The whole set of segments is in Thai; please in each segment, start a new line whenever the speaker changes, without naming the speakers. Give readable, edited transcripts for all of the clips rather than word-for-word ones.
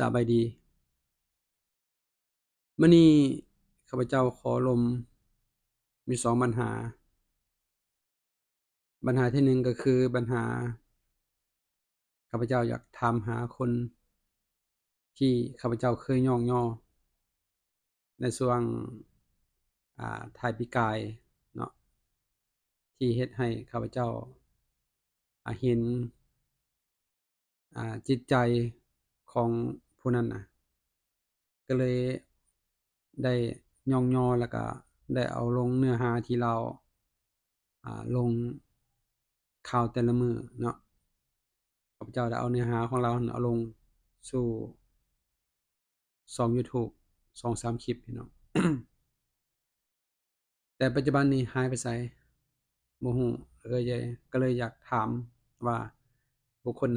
สบายดีมื้อนี้ข้าพเจ้าขอลมมี2ปัญหาปัญหาที่1ก็คือปัญหาข้าพเจ้าอยากถามหาคนที่ข้าพเจ้าเคยย่องย่อในช่วงท้ายปีกายเนาะที่เฮ็ดให้ข้าพเจ้าเห็นจิตใจของผู้นั้นน่ะก็เลยได้ย่องย่อแล้วก็ได้เอาลงเนื้อหาที่เราลงข่าวแต่ละมื้อเนาะ ข้าพเจ้าได้เอาเนื้อหาของเราเอาลงสู่ช่องยูทูบ2-3คลิปพี่น้อง แต่ปัจจุบันนี้หายไปไสบ่ฮู้ก็เลยอยากถามว่าบุคคล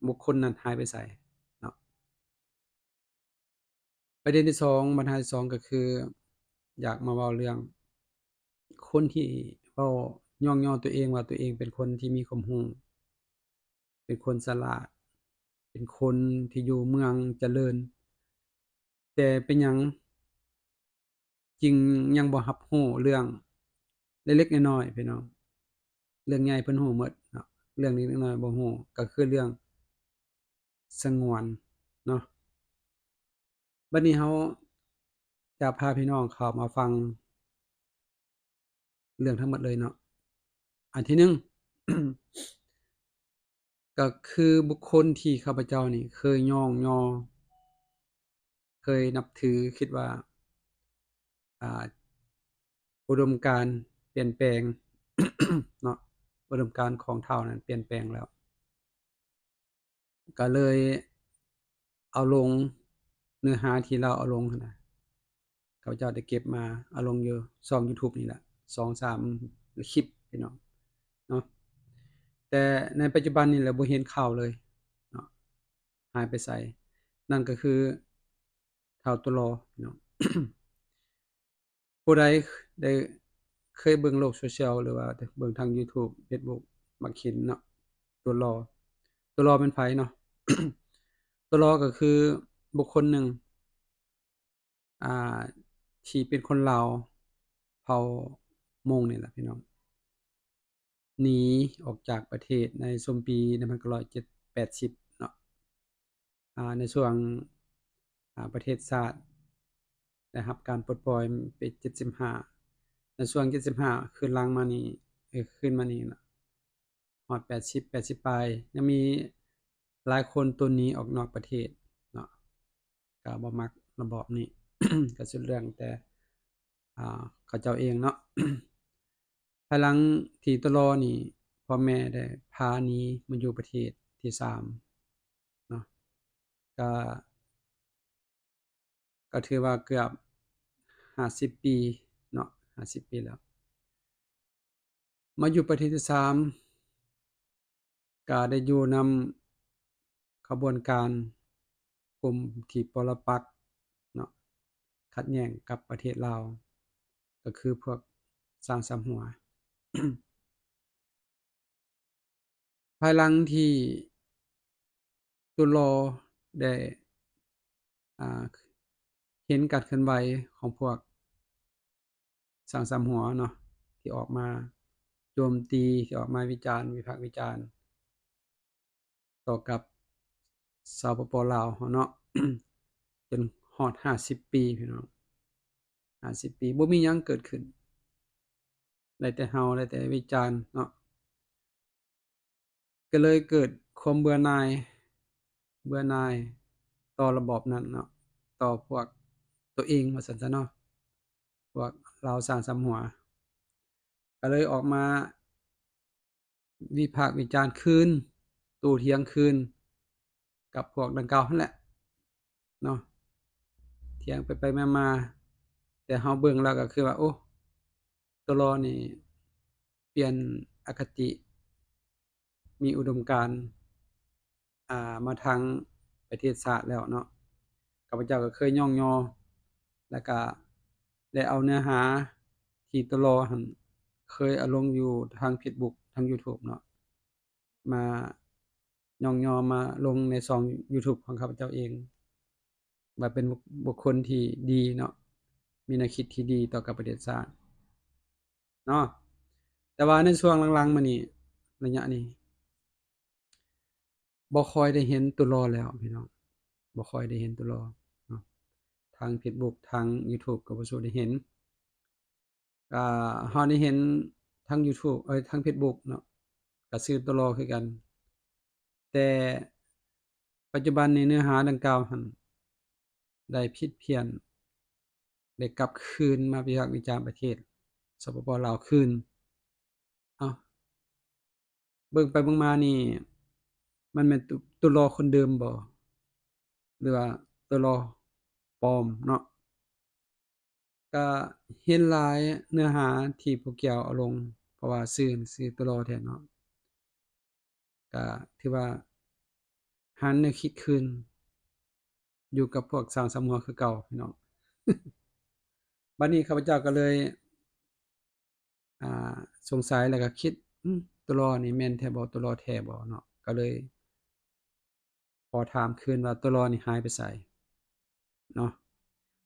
บุคคลนั้นหายไปไสเนาะประเด็นที่2ปัญหาที่2ก็คืออยากมาเว้าเรื่องคนที่เว้าย่องย่อตัวเองว่าตัวเองเป็นคนที่มีความรู้เป็นคนฉลาดเป็นคนที่อยู่เมืองเจริญแต่เป็นหยังจึงยังบ่รับรู้เรื่องเล็กๆน้อยๆพี่น้องเรื่องใหญ่เพิ่นรู้หมดเนาะเรื่องเล็กๆน้อยๆบ่รู้ก็คือเรื่องสงวนเนาะบัดนี้เราจะพาพี่น้องเข้ามาฟังเรื่องทั้งหมดเลยเนาะอันที่1 ก็คือบุคคลที่ข้าพเจ้านี่เคยย่องย่อเคยนับถือคิดว่าอ่าอุดมการณ์เปลี่ยนแปลง เนาะอุดมการณ์ของเฒ่านั้นเปลี่ยนแปลงแล้วก็เลยเอาลงเนื้อหาที่เราเอาลงหั้นน่ะข้าพเจ้าได้เก็บมาเอาลงอยู่ช่องยูทูบนี่แหละ2-3คลิปพี่น้องเนาะแต่ในปัจจุบันนี่แหละบ่เห็นข่าวเลยเนาะหายไปไสนั่นก็คือเฒ่าตุลอพี่น้อง ผู้ใดได้เคยเบิ่งโลกโซเชียลหรือว่าเบิ่งทางยูทูบเฟซบุ๊กมักเห็นเนาะตัวรอตัวรอเป็นไผเนาะ ตัวรอก็คือบุคคลหนึ่งอ่าที่เป็นคนลาวเผ่ามงนี่แหละพี่น้องหนีออกจากประเทศในช่วงปี1980เนาะในช่วงประเทศชาติได้รับการปลดปล่อยไป75ในช่วง75คืนหลังมานี่คืนมานี่น่ะฮอด80ปลายยังมีหลายคนตัวหนีออกนอกประเทศเนาะก็บ่มักระบอบนี้ ก็สุดเรื่องแต่เขาเจ้าเองเนาะ ภายหลังที่ตลอนี่พ่อแม่ได้พาหนีมาอยู่ประเทศที่3เนาะก็ก็ถือว่าเกือบ50ปีเนาะ50ปีแล้วมาอยู่ประเทศที่3ก็ได้อยู่นำขบวนการกลุ่มที่ปรปักษ์เนาะขัดแย้งกับประเทศลาวก็คือพวกสร้างสามหัว ภายหลังที่ตุลอได้อ่าเห็นการเคลื่อนไหวของพวกสร้างสามหัวเนาะที่ออกมาโจมตีที่ออกมาวิจารณ์วิพากษ์วิจารณ์ต่อกับสปป.ลาวเราเนาะ จนฮอด50ปีพี่น้อง50ปีบ่มีหยังเกิดขึ้นได้แต่เฮาได้แต่วิจารณ์เนาะก็เลยเกิดความเบื่อหน่ายต่อระบอบนั้นเนาะต่อพวกตัวเองว่าซั่นซะเนาะพวกลาวสร้างสามหัวก็เลยออกมาวิพากษ์วิจารณ์คืนโต้เถียงคืนกับพวกดังกล่าวนั่นแหละเนาะเถียงไปๆมาๆแต่เฮาเบิ่งแล้วก็คือว่าโอ้ตลอนี่เปลี่ยนอคติมีอุดมการณ์มาทางประเทศชาติแล้วเนาะข้าพเจ้าก็เคยย่องย่อแล้วก็ได้เอาเนื้อหาที่ตลอหั่นเคยเอาลงอยู่ทางเฟซบุ๊กทางยูทูบเนาะมาย่องย่อมาลงในช่องยูทูบของข้าพเจ้าเอง ว่าเป็นบุคคลที่ดีเนาะมีแนวคิดที่ดีต่อกับประเทศชาติเนาะแต่ว่าในช่วงหลังๆมานี้ระยะนี้บ่ค่อยได้เห็นตัวรอแล้วพี่น้องบ่ค่อยได้เห็นตัวรอเนาะทาง Facebook ทาง YouTube ก็บ่สู้ได้เห็นเราได้เห็นทาง YouTube ทาง Facebook เนาะก็ชื่อตัวรอคือกันแต่ปัจจุบันนี้เนื้อหาดังกล่าวหั้นได้ผิดเพี้ยนได้กลับคืนมาวิพากษ์วิจารณ์ประเทศสปป.ลาวคืนอ้าวเบิ่งไปเบิ่งมานี่มันแม่นตัวรอคนเดิมบ่หรือว่าตัวรอปลอมเนาะก็เห็นหลายเนื้อหาที่พวกแก้วเอาลงเพราะว่าชื่อตัวรอแท้เนาะก็ถือว่าหันแนวคิดคืนอยู่กับพวกสร้างสำหัวคือเก่าพี่น้องบัดนี้ข้าพเจ้าก็เลยอ่าสงสัยแล้วก็คิดตัวรอนี่แม่นแท้บ่ตัวรอแท้บ่เนาะก็เลยขอถามคืนว่าตัวรอนี่หายไปไสเนาะ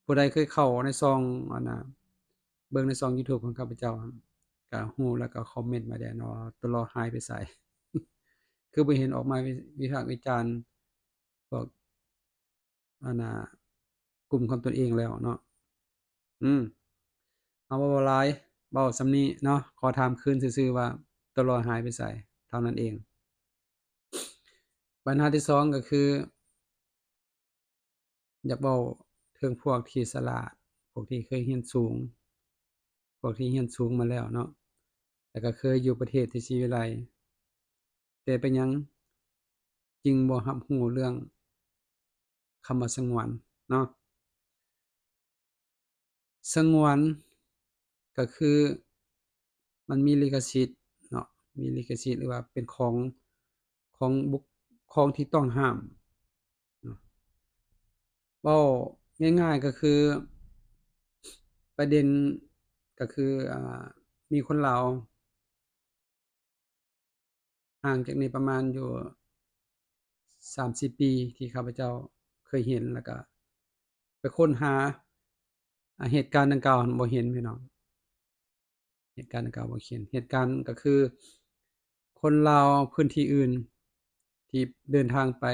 ผู้ใดเคยเข้าในช่องอันน่ะเบิ่งในช่องยูทูบของข้าพเจ้าก็รู้แล้วก็คอมเมนต์มาได้เนาะว่าตัวรอหายไปไสคือบ่เห็นออกมาวิพากษ์วิจารณ์พวกอันน่ะกลุ่มของตนเองแล้วเนาะอืมเอาบ่เว้าหลายเว้าส่ำนี้เนาะขอถามคืนซื่อๆว่าตัวรอหายไปไสเท่านั้นเองปัญหาที่2ก็คืออยากเว้าถึงพวกที่ฉลาดพวกที่เคยเรียนสูงพวกที่เรียนสูงมาแล้วเนาะแล้วก็เคยอยู่ประเทศที่ศรีวิไลย์แต่เป็นหยังจึงบ่รับรู้เรื่องคำว่าสงวนเนาะสงวนก็คือมันมีลิขสิทธิ์เนาะมีลิขสิทธิ์หรือว่าเป็นของของที่ต้องห้ามเนาะเว้าง่ายๆก็คือประเด็นก็คือมีคนลาวห่างจากนี้ประมาณอยู่30 ปีที่ข้าพเจ้าเคยเห็นแล้วก็ไปค้นหาเหตุการณ์ดังกล่าวบ่เห็นพี่น้องเหตุการณ์ดังกล่าวบ่เห็นเหตุการณ์ก็คือคนลาวพื้นที่อื่นที่เดินทางไป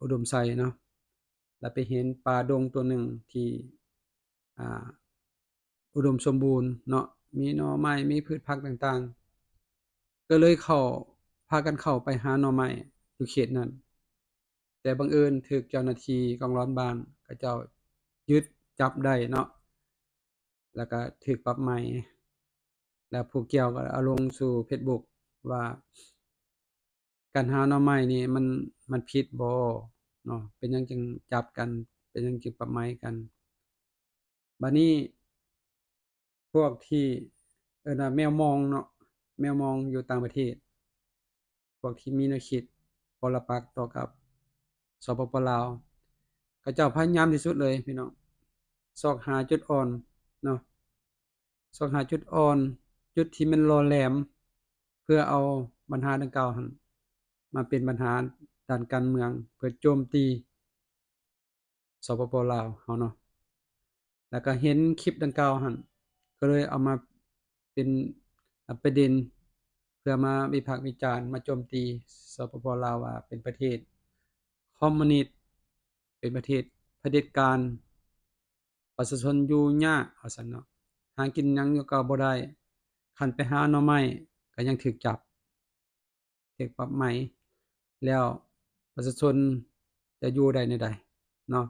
อุดมไซเนาะแล้วไปเห็นป่าดงตัวหนึ่งที่อ่าอุดมสมบูรณ์เนาะมีหน่อไม้มีพืชผักต่างๆก็เลยพากันเข้าไปหาหน่อไม้อยู่เขตนั้นแต่บังเอิญถูกเจ้าหน้าที่กองร้อนบ้านเขาเจ้ายึดจับได้เนาะแล้วก็ถูกปรับใหม่แล้วผู้เกี่ยวก็เอาลงสู่เฟซบุ๊กว่าการหาหน่อไม้นี่มันผิดบ่เนาะเป็นหยังจึงจับกันเป็นหยังจึงปรับใหม่กันบัดนี้พวกที่เอิ้นว่าแมวมองเนาะแมวมองอยู่ต่างประเทศพวกที่มีแนวคิดปรปักษ์ต่อกับสปป.ลาวเขาเจ้าพยายามที่สุดเลยพี่น้องซอกหาจุดอ่อนเนาะซอกหาจุดอ่อนจุดที่มันหล่อแหลมเพื่อเอาปัญหาดังกล่าวหั้นมาเป็นปัญหาด้านการเมืองเพื่อโจมตีสปป.ลาวเราเนาะแล้วก็เห็นคลิปดังกล่าวหั้นก็เลยเอามาเป็นประเด็นเพื่อมาวิพากษ์วิจารณ์มาโจมตีสปป.ลาวว่าเป็นประเทศคอมมิวนิสต์เป็นประเทศเผด็จการประชาชนอยู่ยากว่าซั่นเนาะหากินหยังก็บ่ได้คันไปหาหน่อไม้ก็ยังถูกจับถูกปรับใหม่แล้วประชาชนจะอยู่ได้แนวใดเนาะ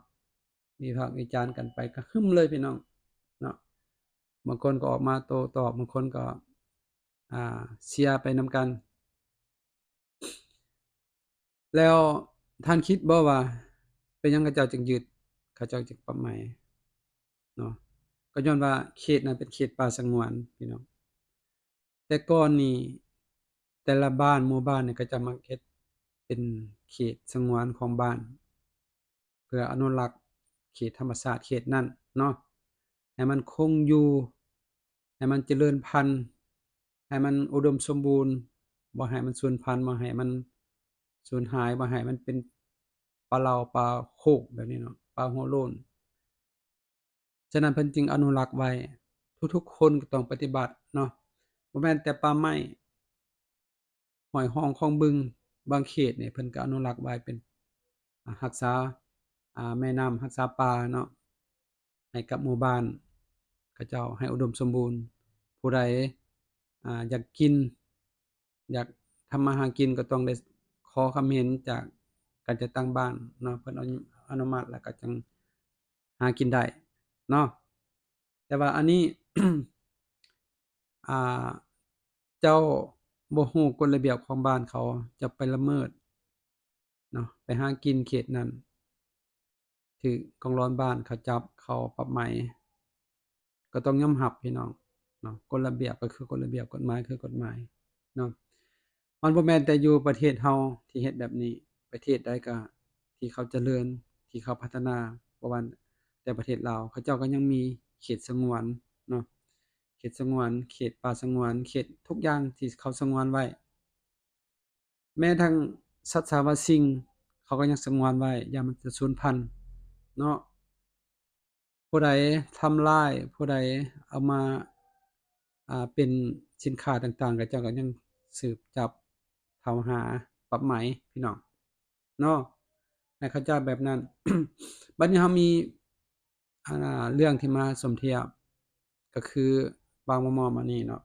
วิพากษ์วิจารณ์กันไปก็หึ่มเลยพี่น้องเนาะบางคนก็ออกมาโต้ตอบบางคนก็เชียร์ไปนำกันแล้วท่านคิดบ่ว่าเป็นหยังเขาเจ้าจึงยึดเขาเจ้าจึงปรับใหม่เนาะก็ย้อนว่าเขตนั้นเป็นเขตป่าสงวนพี่น้องแต่ก่อนนี่แต่ละบ้านหมู่บ้านนี่ก็จะมักเฮ็ดเป็นเขตสงวนของบ้านเพื่ออนุรักษ์เขตธรรมชาติเขตนั้นเนาะให้มันคงอยู่ให้มันเจริญพันธุ์ให้มันอุดมสมบูรณ์บ่ให้มันสูญพันธุ์บ่ให้มันสูญหายบ่ให้มันเป็นปลาเหล่าปลาโคกแบบนี้เนาะป ป่าหัวโล้นฉะนั้นเพิ่นจึงอนุรักษ์ไว้ทุกๆคนก็ต้องปฏิบัติเนาะบ่แม่นแต่ป่าไม้ห้วยห้องคลองบึงบางเขตนี่เพิ่นก็อนุรักษ์ไว้เป็นรักษาแม่น้ำรักษาป่าเนาะให้กับหมู่บ้านเขาเจ้าให้อุดมสมบูรณ์ผู้ใดอยากกินอยากทำมาหากินก็ต้องได้ขอความเห็นจากการจัดตั้งบ้านเนาะเพิ่นอนุมัติแล้วก็จังหากินได้เนาะแต่ว่าอันนี้ อ่าเจ้าบ่ฮู้กฎระเบียบของบ้านเขาจะไปละเมิดเนาะไปหากินเขตนั้นถูกกองร้อนบ้านเขาจับเขาปรับไหมก็ต้องยอมรับพี่น้องเนาะกฎระเบียบก็คือกฎระเบียบกฎหมายคือกฎหมายเนาะมันบ่แม่นแต่อยู่ประเทศเฮาที่เฮ็ดแบบนี้ประเทศใดก็ที่เขาเจริญที่เขาพัฒนาบ่ว่าแต่ประเทศลาวเขาเจ้าก็ยังมีเขตสงวนเนาะเขตสงวนเขตป่าสงวนเขตทุกอย่างที่เขาสงวนไว้แม้ทั้งสัตว์สรรพสิ่งเขาก็ยังสงวนไว้อย่ามันจะสูญพันธุ์เนาะ ผู้ใดทำร้ายผู้ใดเอามาเป็นสินค้าต่างๆก็เจ้าก็ยังสืบจับเฒ่าหาปรับไหมพี่น้องเนาะให้เขาเจ้าแบบนั้น บัดนี้เรามีเรื่องที่มาสมเทียบก็คือบางมะม่อมานี่เนาะ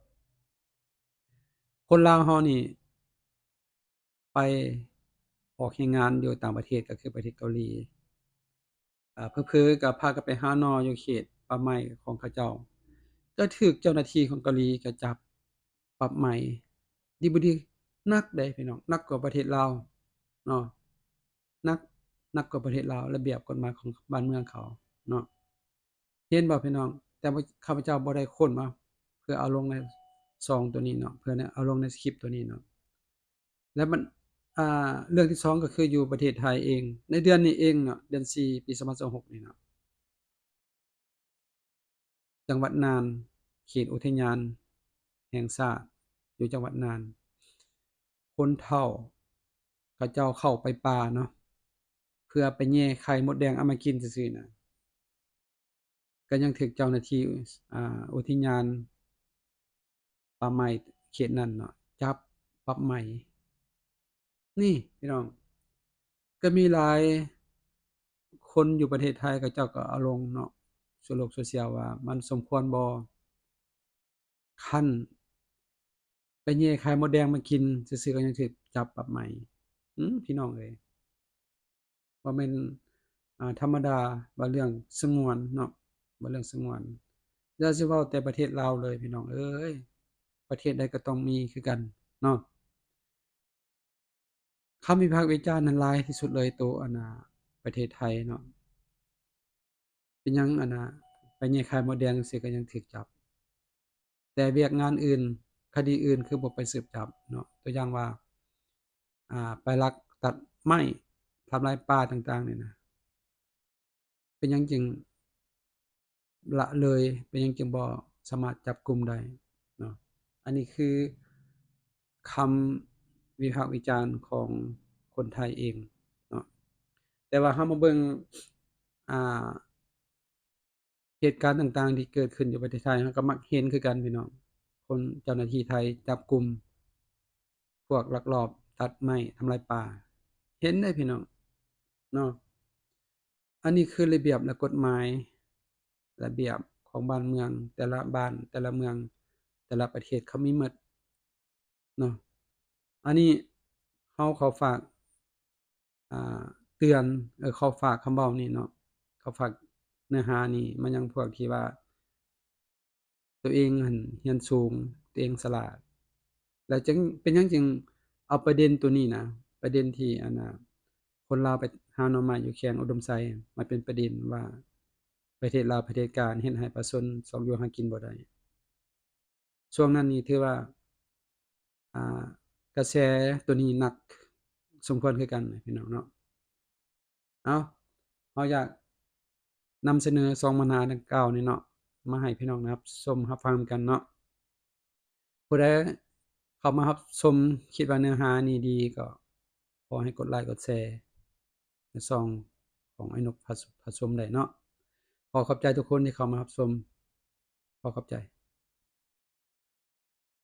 คนลาวเรานี่ไปออกเฮ็ดงานอยู่ต่างประเทศก็คือประเทศเกาหลีเผลอๆก็พากันไปหาหน่ออยู่เขตป่าไม้ของเขาเจ้า ก็ถูกเจ้าหน้าที่ของเกาหลีก็จับปรับใหม่ดีบ่ดีหนักเดะพี่น้องหนักกว่าประเทศลาวเนาะหนักหนักกว่าประเทศลาวระเบียบกฎหมายของบ้านเมืองเขาเนาะเห็นบ่พี่น้องแต่ว่าข้าพเจ้าบ่ได้ค้นมาเพื่อเอาลงในซองตัวนี้เนาะเพื่อเนี่ยเอาลงในคลิปตัวนี้เนาะแล้วมันเรื่องที่2ก็คืออยู่ประเทศไทยเองในเดือนนี้เองเนาะเดือน4ปี2026นี่เนาะจังหวัดน่านเขตอุทยานแห่งชาติอยู่จังหวัดน่าน คนเฒ่าเขาเจ้าเข้าไปป่าเนาะเพื่อไปแย่ไข่มดแดงเอามากินซื่อๆน่ะก็ยังถูกเจ้าหน้าที่อุทยานป่าไม้เขตนั้นเนาะจับปรับใหม่นี่พี่น้องก็มีหลายคนอยู่ประเทศไทยเขาเจ้าก็เอาลงเนาะสู่โลกโซเชียลว่ามันสมควรบ่คันไปแย่ไข่มดแดงมากินซื่อๆก็ยังถูกจับปรับใหม่พี่น้องเอ้ย บ่แม่นธรรมดาว่าเรื่องสงวนเนาะว่าเรื่องสงวนอย่าสิเว้าแต่ประเทศลาวเลยพี่น้องเอ้ยประเทศใดก็ต้องมีคือกันเนาะคำวิพากษ์วิจารณ์นั้นหลายที่สุดเลยโตประเทศไทยเนาะเป็นหยังไปแย่ไข่มดแดงจั่งซี้ก็ยังถูกจับแต่เวียกงานอื่นคดีอื่นคือบ่ไปสืบจับเนาะตัวอย่างว่าไปลักตัดไม้ทำลายป่าต่างๆนี่นะเป็นหยังจึง ละเลยเป็นหยังจึงบ่สามารถจับกลุ่มได้เนาะอันนี้คือคำวิพากษ์วิจารณ์ของคนไทยเองเนาะแต่ว่าเรามาเบิ่งอ่าเหตุการณ์ต่างๆที่เกิดขึ้นอยู่ประเทศไทยเราก็มักเห็นคือกันพี่น้องคนเจ้าหน้าที่ไทยจับกลุ่มพวกลักลอบตัดไม้ทำลายป่าเห็นได้พี่น้องเนาะอันนี้คือระเบียบและกฎหมายระเบียบของบ้านเมืองแต่ละบ้านแต่ละเมืองแต่ละประเทศเขามีหมดเนาะอันนี้เราขอฝากอ่าเตือนขอฝากคำเว้านี้เนาะขอฝากเนื้อหานี้มายังพวกที่ว่าตัวเองหั้นเรียนสูงตัวเองฉลาดแล้วจึงเป็นหยังจึงเอาประเด็นตัวนี้นะประเด็นที่คนลาวไปหาหน่อไม้อยู่แขวงอุดมไซมาเป็นประเด็นว่าประเทศลาวเผด็จการเฮ็ดให้ประชาชนสองอยู่หากินบ่ได้ช่วงนั้นนี่ถือว่าอ่ากระแสตัวนี้หนักสมควรคือกันพี่น้องเนาะเอ้าเราอยากนำเสนอ2ปัญหาดังกล่าวนี้เนาะมาให้พี่น้องนะครับชมรับฟังกันเนาะผู้ใดเข้ามารับชมคิดว่าเนื้อหานี้ดีก็ขอให้กดไลก์กดแชร์ในช่อง ของไอ้นกผสมได้เนาะขอขอบใจทุกคนที่เข้ามารับชมขอขอบใจ